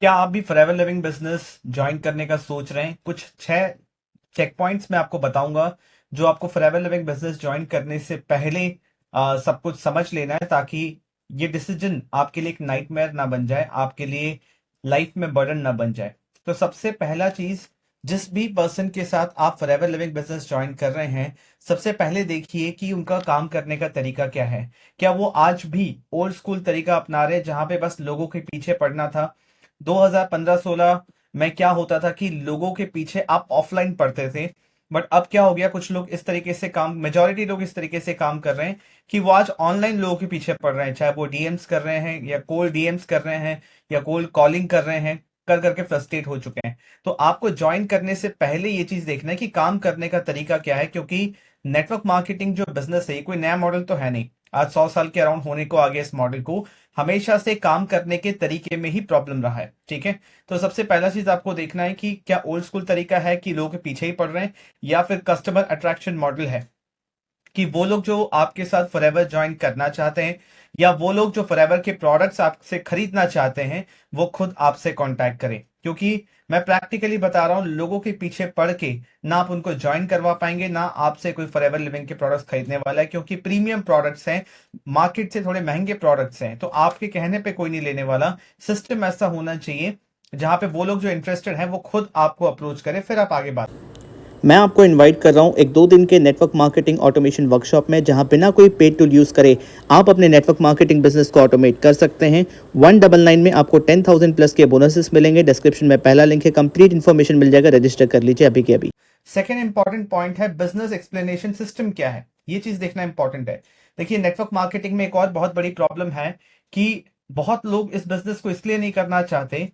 क्या आप भी फॉरएवर लिविंग बिजनेस ज्वाइन करने का सोच रहे हैं? कुछ 6 चेक पॉइंट्स मैं आपको बताऊंगा जो आपको फॉरएवर लिविंग बिजनेस ज्वाइन करने से पहले सब कुछ समझ लेना है, ताकि ये डिसीजन आपके लिए एक नाइटमेयर ना बन जाए, आपके लिए लाइफ में बर्डन ना बन जाए। तो सबसे पहला चीज, जिस भी पर्सन के साथ आप फॉरएवर लिविंग बिजनेस ज्वाइन कर रहे हैं, सबसे पहले देखिए कि उनका काम करने का तरीका क्या है। क्या वो आज भी ओल्ड स्कूल तरीका अपना रहे हैं, जहां पे बस लोगों के पीछे पड़ना था? 2015-16 में क्या होता था कि लोगों के पीछे आप ऑफलाइन पढ़ते थे, बट अब क्या हो गया, कुछ लोग इस तरीके से काम, मेजोरिटी लोग इस तरीके से काम कर रहे हैं कि वो आज ऑनलाइन लोगों के पीछे पड़ रहे हैं, चाहे वो डीएम्स कर रहे हैं या कोल्ड डीएम्स कर रहे हैं या कोल्ड कॉलिंग कर रहे हैं, कर करके फ्रस्ट्रेट हो चुके हैं। तो आपको ज्वाइन करने से पहले ये चीज देखना है कि काम करने का तरीका क्या है, क्योंकि नेटवर्क मार्केटिंग जो बिजनेस है, ये कोई नया मॉडल तो है नहीं, आज 100 साल के अराउंड होने को आ गया इस मॉडल को। हमेशा से काम करने के तरीके में ही प्रॉब्लम रहा है, ठीक है। तो सबसे पहला चीज आपको देखना है कि क्या ओल्ड स्कूल तरीका है कि लोगों के पीछे ही पड़ रहे हैं, या फिर कस्टमर अट्रैक्शन मॉडल है कि वो लोग जो आपके साथ फॉरएवर ज्वाइन करना चाहते हैं, या वो लोग जो फॉरएवर के प्रोडक्ट्स आपसे खरीदना चाहते हैं, वो खुद आपसे कांटेक्ट करें। क्योंकि मैं प्रैक्टिकली बता रहा हूं, लोगों के पीछे पड़ के ना आप उनको ज्वाइन करवा पाएंगे, ना आपसे कोई फॉरएवर लिविंग के प्रोडक्ट्स खरीदने वाला है, क्योंकि प्रीमियम प्रोडक्ट्स हैं, मार्केट से थोड़े महंगे प्रोडक्ट्स हैं, तो आपके कहने पे कोई नहीं लेने वाला। सिस्टम ऐसा होना चाहिए जहां पे वो लोग जो इंटरेस्टेड हैं वो खुद आपको अप्रोच करें, फिर आप आगे बात। मैं आपको इनवाइट कर रहा हूं एक 2 दिन के नेटवर्क मार्केटिंग ऑटोमेशन वर्कशॉप में, जहां बिना कोई पेड टूल यूज़ करे आप अपने नेटवर्क मार्केटिंग बिजनेस को ऑटोमेट कर सकते हैं। 199 में आपको 10,000 प्लस के बोनसेस मिलेंगे। डिस्क्रिप्शन में पहला लिंक है, कंप्लीट इन्फॉर्मेशन मिल जाएगा। रजिस्टर कर लीजिए अभी के अभी। सेकेंड इंपॉर्टेंट पॉइंट है बिजनेस एक्सप्लेनेशन सिस्टम क्या है, ये चीज देखना इंपॉर्टेंट है। देखिए, नेटवर्क मार्केटिंग में एक और बहुत बड़ी प्रॉब्लम है कि बहुत लोग इस बिजनेस को इसलिए नहीं करना चाहते।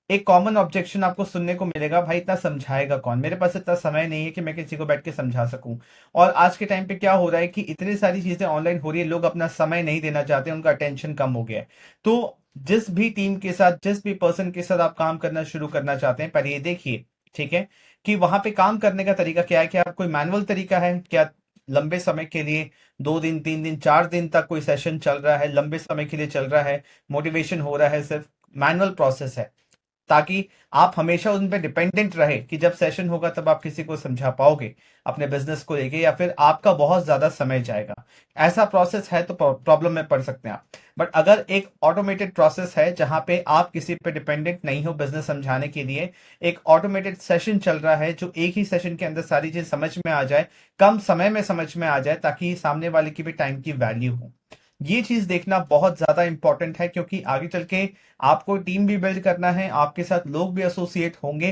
एक कॉमन ऑब्जेक्शन आपको सुनने को मिलेगा, भाई इतना समझाएगा कौन, मेरे पास इतना समय नहीं है कि मैं किसी को बैठ के समझा सकूं। और आज के टाइम पे क्या हो रहा है कि इतनी सारी चीजें ऑनलाइन हो रही है, लोग अपना समय नहीं देना चाहते, उनका अटेंशन कम हो गया है। तो जिस भी टीम के साथ, जिस भी पर्सन के साथ आप काम करना शुरू करना चाहते हैं, पहले ये देखिए, ठीक है, कि वहां पे काम करने का तरीका क्या है। क्या कोई मैनुअल तरीका है? क्या लंबे समय के लिए 2 दिन, 3 दिन, 4 दिन तक कोई सेशन चल रहा है, लंबे समय के लिए चल रहा है, मोटिवेशन हो रहा है, सिर्फ मैनुअल प्रोसेस है, ताकि आप हमेशा उन पे डिपेंडेंट रहे कि जब सेशन होगा तब आप किसी को समझा पाओगे अपने बिजनेस को लेके, या फिर आपका बहुत ज्यादा समय जाएगा। ऐसा प्रोसेस है तो प्रॉब्लम में पड़ सकते हैं आप। बट अगर एक ऑटोमेटेड प्रोसेस है जहां पे आप किसी पे डिपेंडेंट नहीं हो बिजनेस समझाने के लिए, एक ऑटोमेटेड सेशन चल रहा है जो एक ही सेशन के अंदर सारी चीज समझ में आ जाए, कम समय में समझ में आ जाए, ताकि सामने वाले की भी टाइम की वैल्यू हो। ये चीज देखना बहुत ज्यादा इंपॉर्टेंट है, क्योंकि आगे चल के आपको टीम भी बिल्ड करना है, आपके साथ लोग भी एसोसिएट होंगे,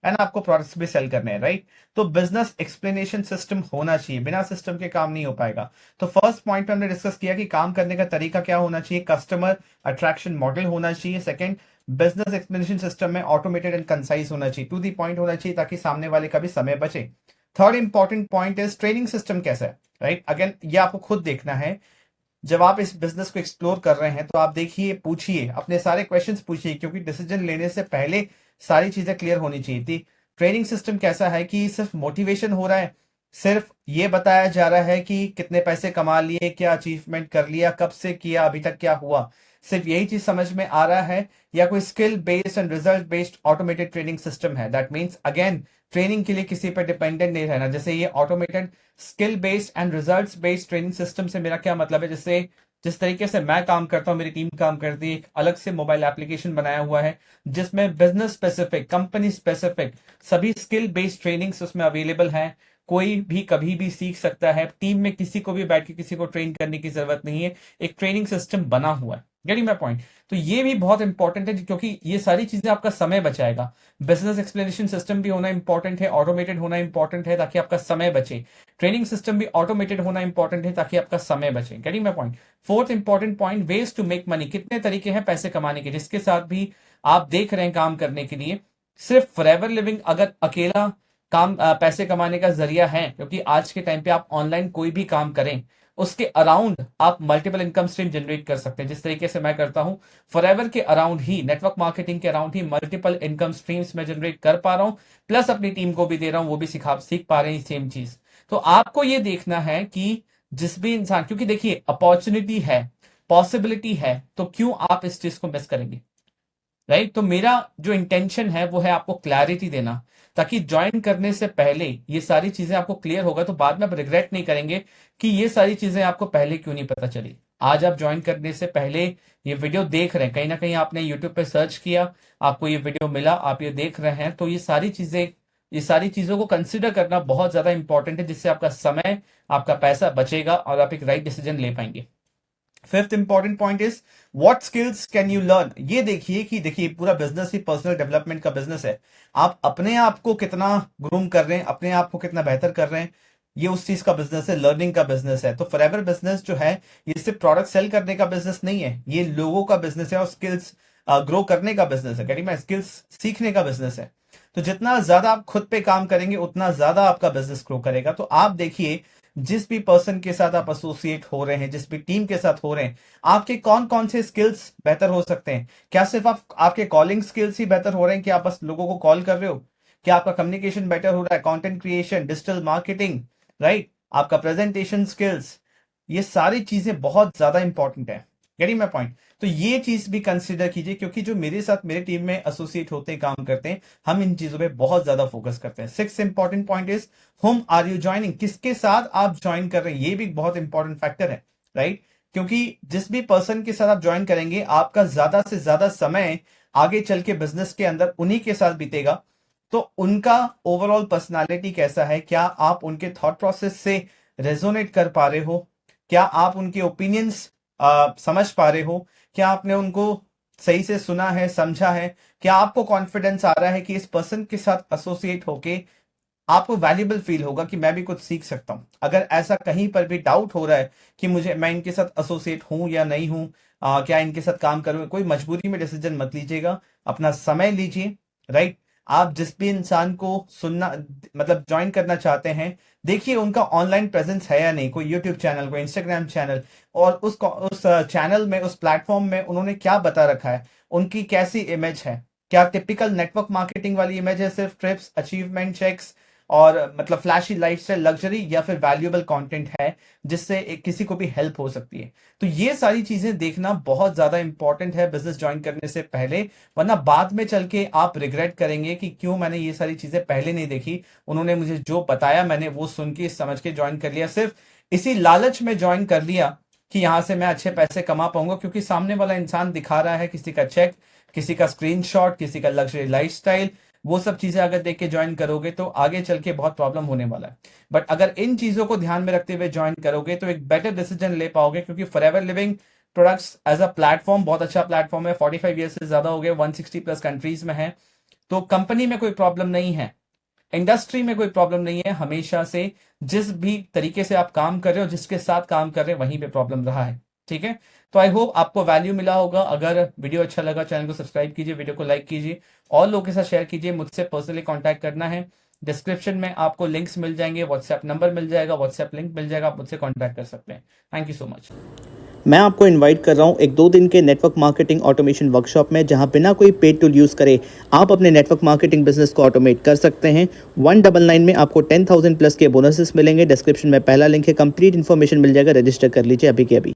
एंड आपको प्रोडक्ट्स भी सेल करने हैं, राइट। तो बिजनेस एक्सप्लेनेशन सिस्टम होना चाहिए, बिना सिस्टम के काम नहीं हो पाएगा। तो फर्स्ट पॉइंट पे हमने डिस्कस किया कि काम करने का तरीका क्या होना चाहिए, कस्टमर अट्रैक्शन मॉडल होना चाहिए। सेकंड, बिजनेस एक्सप्लेनेशन सिस्टम में ऑटोमेटेड एंड कंसाइज होना चाहिए, टू दी पॉइंट होना चाहिए, ताकि सामने वाले का भी समय बचे। Third important point is training system कैसा है, राइट। अगेन, ये आपको खुद देखना है। जब आप इस बिजनेस को एक्सप्लोर कर रहे हैं तो आप देखिए, पूछिए, अपने सारे क्वेश्चंस पूछिए, क्योंकि डिसीजन लेने से पहले सारी चीजें क्लियर होनी चाहिए थी। ट्रेनिंग सिस्टम कैसा है कि सिर्फ मोटिवेशन हो रहा है, सिर्फ ये बताया जा रहा है कि कितने पैसे कमा लिए, क्या अचीवमेंट कर लिया, कब से किया, अभी तक क्या हुआ, सिर्फ यही चीज समझ में आ रहा है, या कोई skill based and result based automated training system है। दैट मीन्स अगेन, ट्रेनिंग के लिए किसी पर डिपेंडेंट नहीं रहना। जैसे ये automated skill based and results based training system से मेरा क्या मतलब है, जैसे जिस तरीके से मैं काम करता हूं, मेरी टीम काम करती है, एक अलग से मोबाइल एप्लीकेशन बनाया हुआ है जिसमें बिजनेस स्पेसिफिक, कंपनी स्पेसिफिक सभी स्किल बेस्ड ट्रेनिंग्स उसमें अवेलेबल हैं। कोई भी कभी भी सीख सकता है, टीम में किसी को भी बैठ के किसी को ट्रेन करने की जरूरत नहीं है, एक ट्रेनिंग सिस्टम बना हुआ है। Getting my point? तो ये भी बहुत इंपॉर्टेंट है, क्योंकि ये सारी चीजें आपका समय बचाएगा। बिजनेस एक्सप्लेनेशन सिस्टम भी होना इंपॉर्टेंट है, ऑटोमेटेड होना इंपॉर्टेंट है, ताकि आपका समय बचे। ट्रेनिंग सिस्टम भी ऑटोमेटेड होना इंपॉर्टेंट है, ताकि आपका समय बचे। Getting my point? Fourth important point, ways to make money. कितने तरीके हैं पैसे कमाने के, जिसके साथ भी आप देख रहे हैं काम करने के लिए। सिर्फ फॉरएवर लिविंग अगर अकेला काम पैसे कमाने का जरिया है, क्योंकि आज के टाइम पे आप ऑनलाइन कोई भी काम करें, उसके अराउंड आप मल्टीपल इनकम स्ट्रीम जनरेट कर सकते हैं, जिस तरीके से मैं करता हूं। फॉरएवर के अराउंड ही, नेटवर्क मार्केटिंग के अराउंड ही मल्टीपल इनकम स्ट्रीम्स में जनरेट कर पा रहा हूं, प्लस अपनी टीम को भी दे रहा हूं, वो भी सीख पा रहे हैं सेम चीज। तो आपको ये देखना है कि जिस भी इंसान, क्योंकि देखिए अपॉर्चुनिटी है, पॉसिबिलिटी है, तो क्यों आप इस चीज को मिस करेंगे। राइट। तो मेरा जो इंटेंशन है वो है आपको क्लैरिटी देना, ताकि ज्वाइन करने से पहले ये सारी चीजें आपको क्लियर होगा, तो बाद में आप रिग्रेट नहीं करेंगे कि ये सारी चीजें आपको पहले क्यों नहीं पता चली। आज आप ज्वाइन करने से पहले ये वीडियो देख रहे हैं, कहीं ना कहीं आपने यूट्यूब पे सर्च किया, आपको ये वीडियो मिला, आप ये देख रहे हैं, तो ये सारी चीजों को कंसिडर करना बहुत ज्यादा इंपॉर्टेंट है, जिससे आपका समय, आपका पैसा बचेगा और आप एक राइट डिसीजन ले पाएंगे। Fifth important point is what skills can you learn. ये देखिए पूरा बिजनेस ही पर्सनल डेवलपमेंट का बिजनेस है। आप अपने आप को कितना ग्रूम कर रहे हैं, अपने आप को कितना बेहतर कर रहे हैं, ये उस चीज का बिजनेस है, लर्निंग का बिजनेस है। तो फॉरएवर बिजनेस जो है, ये सिर्फ प्रोडक्ट सेल करने का बिजनेस नहीं है, ये लोगों का बिजनेस है और स्किल्स ग्रो करने का बिजनेस है, मैं स्किल्स सीखने का बिजनेस है। तो जितना ज्यादा आप खुद पे काम करेंगे उतना ज्यादा आपका बिजनेस ग्रो करेगा। तो आप देखिए, जिस भी पर्सन के साथ आप एसोसिएट हो रहे हैं, जिस भी टीम के साथ हो रहे हैं, आपके कौन कौन से स्किल्स बेहतर हो सकते हैं। क्या सिर्फ आपके कॉलिंग स्किल्स ही बेहतर हो रहे हैं कि आप बस लोगों को कॉल कर रहे हो? क्या आपका कम्युनिकेशन बेटर हो रहा है, content creation, digital marketing, right, आपका प्रेजेंटेशन स्किल्स, ये सारी चीजें बहुत ज्यादा इंपॉर्टेंट है। Getting my point? तो ये चीज भी कंसिडर कीजिए, क्योंकि जो मेरे साथ मेरे टीम में एसोसिएट होते हैं, काम करते हैं, हम इन चीजों पे बहुत ज्यादा फोकस करते हैं। Six important point is whom are you joining, किसके साथ आप ज्वाइन कर रहे हैं, ये भी बहुत इंपॉर्टेंट फैक्टर है, राइट। क्योंकि जिस भी पर्सन के साथ आप ज्वाइन करेंगे, आपका ज्यादा से ज्यादा समय आगे चल के बिजनेस के अंदर उन्हीं के साथ बीतेगा। तो उनका ओवरऑल पर्सनालिटी कैसा है, क्या आप उनके थॉट प्रोसेस से रेजोनेट कर पा रहे हो, क्या आप उनके ओपिनियंस समझ पा रहे हो, क्या आपने उनको सही से सुना है, समझा है, क्या आपको कॉन्फिडेंस आ रहा है कि इस पर्सन के साथ एसोसिएट होके आपको वैल्यूबल फील होगा कि मैं भी कुछ सीख सकता हूं। अगर ऐसा कहीं पर भी डाउट हो रहा है कि मैं इनके साथ एसोसिएट हूं या नहीं हूं, क्या इनके साथ काम करूं, कोई मजबूरी में डिसीजन मत लीजिएगा, अपना समय लीजिए, राइट। आप जिस भी इंसान को सुनना ज्वाइन करना चाहते हैं, देखिए उनका ऑनलाइन प्रेजेंस है या नहीं, कोई यूट्यूब चैनल, कोई इंस्टाग्राम चैनल, और उस चैनल में, उस प्लेटफॉर्म में उन्होंने क्या बता रखा है, उनकी कैसी इमेज है, क्या टिपिकल नेटवर्क मार्केटिंग वाली इमेज है, सिर्फ ट्रिप्स, अचीवमेंट चेक्स और फ्लैशी लाइफस्टाइल, लग्जरी, या फिर वैल्यूएबल कंटेंट है जिससे किसी को भी हेल्प हो सकती है। तो ये सारी चीजें देखना बहुत ज्यादा इंपॉर्टेंट है बिजनेस ज्वाइन करने से पहले, वरना बाद में चल के आप रिग्रेट करेंगे कि क्यों मैंने ये सारी चीजें पहले नहीं देखी, उन्होंने मुझे जो बताया मैंने वो सुन के समझ के ज्वाइन कर लिया, सिर्फ इसी लालच में ज्वाइन कर लिया कि यहां से मैं अच्छे पैसे कमा पाऊंगा, क्योंकि सामने वाला इंसान दिखा रहा है किसी का चेक, किसी का स्क्रीनशॉट, किसी का लग्जरी लाइफस्टाइल, वो सब चीजें अगर देख के ज्वाइन करोगे तो आगे चल के बहुत प्रॉब्लम होने वाला है। बट अगर इन चीजों को ध्यान में रखते हुए ज्वाइन करोगे तो एक बेटर डिसीजन ले पाओगे, क्योंकि forever living products as a platform बहुत अच्छा प्लेटफॉर्म है। 45 ईयर्स से ज्यादा हो गए, 160 प्लस कंट्रीज में है। तो कंपनी में कोई प्रॉब्लम नहीं है, इंडस्ट्री में कोई प्रॉब्लम नहीं है, हमेशा से जिस भी तरीके से आप काम कर रहे हो, जिसके साथ काम कर रहे हो, वहीं पे प्रॉब्लम रहा है, ठीक है। तो आई होप आपको वैल्यू मिला होगा। अगर वीडियो अच्छा लगा, चैनल को सब्सक्राइब कीजिए, वीडियो को लाइक कीजिए और लोगों के साथ शेयर कीजिए। मुझसे पर्सनली कांटेक्ट करना है, डिस्क्रिप्शन में आपको लिंक्स मिल जाएंगे, व्हाट्सएप नंबर मिल जाएगा, व्हाट्सएप लिंक मिल जाएगा, आप मुझसे कांटेक्ट कर सकते हैं। Thank you so much. मैं आपको इनवाइट कर रहा हूँ एक 2 दिन के नेटवर्क मार्केटिंग ऑटोमेशन वर्कशॉप में, जहां बिना कोई पेड टूल यूज़ करे आप अपने नेटवर्क मार्केटिंग बिजनेस को ऑटोमेट कर सकते हैं। 199 में आपको 10,000 प्लस के बोनसेस मिलेंगे। डिस्क्रिप्शन में पहला लिंक है, कंप्लीट इन्फॉर्मेशन मिल जाएगा, रजिस्टर कर लीजिए अभी के अभी।